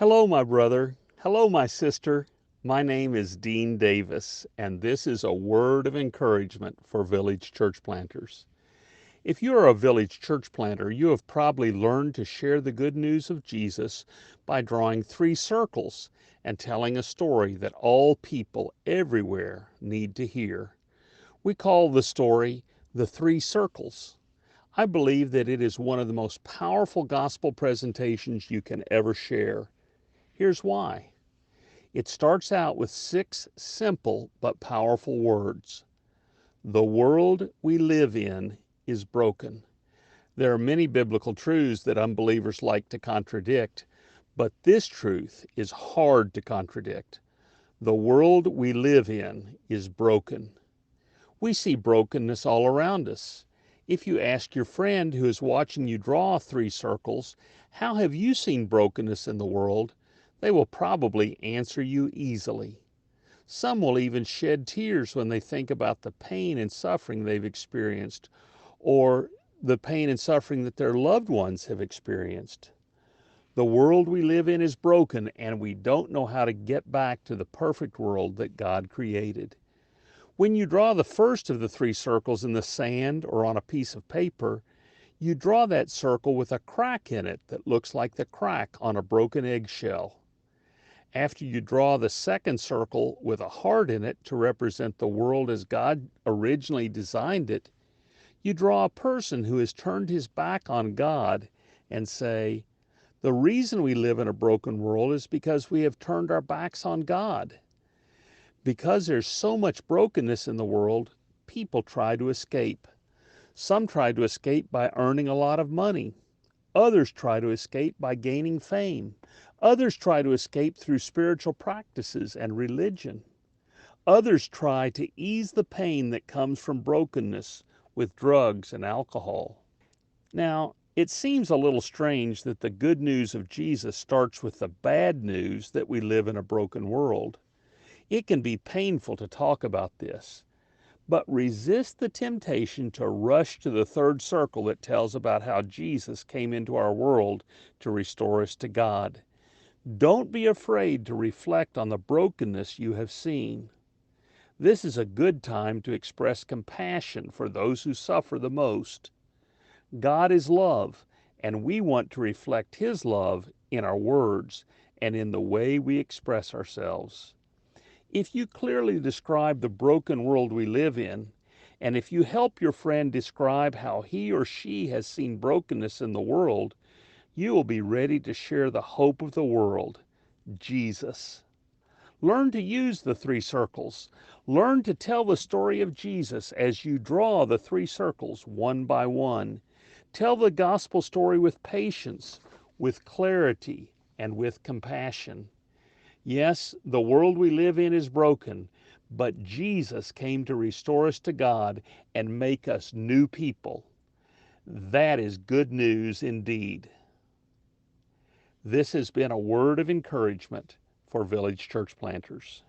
Hello, my brother. Hello, my sister. My name is Dean Davis, and this is a word of encouragement for village church planters. If you are a village church planter, you have probably learned to share the good news of Jesus by drawing three circles and telling a story that all people everywhere need to hear. We call the story the Three Circles. I believe that it is one of the most powerful gospel presentations you can ever share. Here's why. It starts out with six simple but powerful words. The world we live in is broken. There are many biblical truths that unbelievers like to contradict, but this truth is hard to contradict. The world we live in is broken. We see brokenness all around us. If you ask your friend who is watching you draw three circles, how have you seen brokenness in the world? They will probably answer you easily. Some will even shed tears when they think about the pain and suffering they've experienced, or the pain and suffering that their loved ones have experienced. The world we live in is broken, and we don't know how to get back to the perfect world that God created. When you draw the first of the three circles in the sand or on a piece of paper, you draw that circle with a crack in it that looks like the crack on a broken eggshell. After you draw the second circle with a heart in it to represent the world as God originally designed it, you draw a person who has turned his back on God and say, the reason we live in a broken world is because we have turned our backs on God. Because there's so much brokenness in the world, people try to escape. Some try to escape by earning a lot of money. Others try to escape by gaining fame. Others try to escape through spiritual practices and religion. Others try to ease the pain that comes from brokenness with drugs and alcohol. Now, it seems a little strange that the good news of Jesus starts with the bad news that we live in a broken world. It can be painful to talk about this, but resist the temptation to rush to the third circle that tells about how Jesus came into our world to restore us to God. Don't be afraid to reflect on the brokenness you have seen. This is a good time to express compassion for those who suffer the most. God is love, and we want to reflect His love in our words and in the way we express ourselves. If you clearly describe the broken world we live in, and if you help your friend describe how he or she has seen brokenness in the world, you will be ready to share the hope of the world, Jesus. Learn to use the three circles. Learn to tell the story of Jesus as you draw the three circles one by one. Tell the gospel story with patience, with clarity, and with compassion. Yes, the world we live in is broken, but Jesus came to restore us to God and make us new people. That is good news indeed. This has been a word of encouragement for village church planters.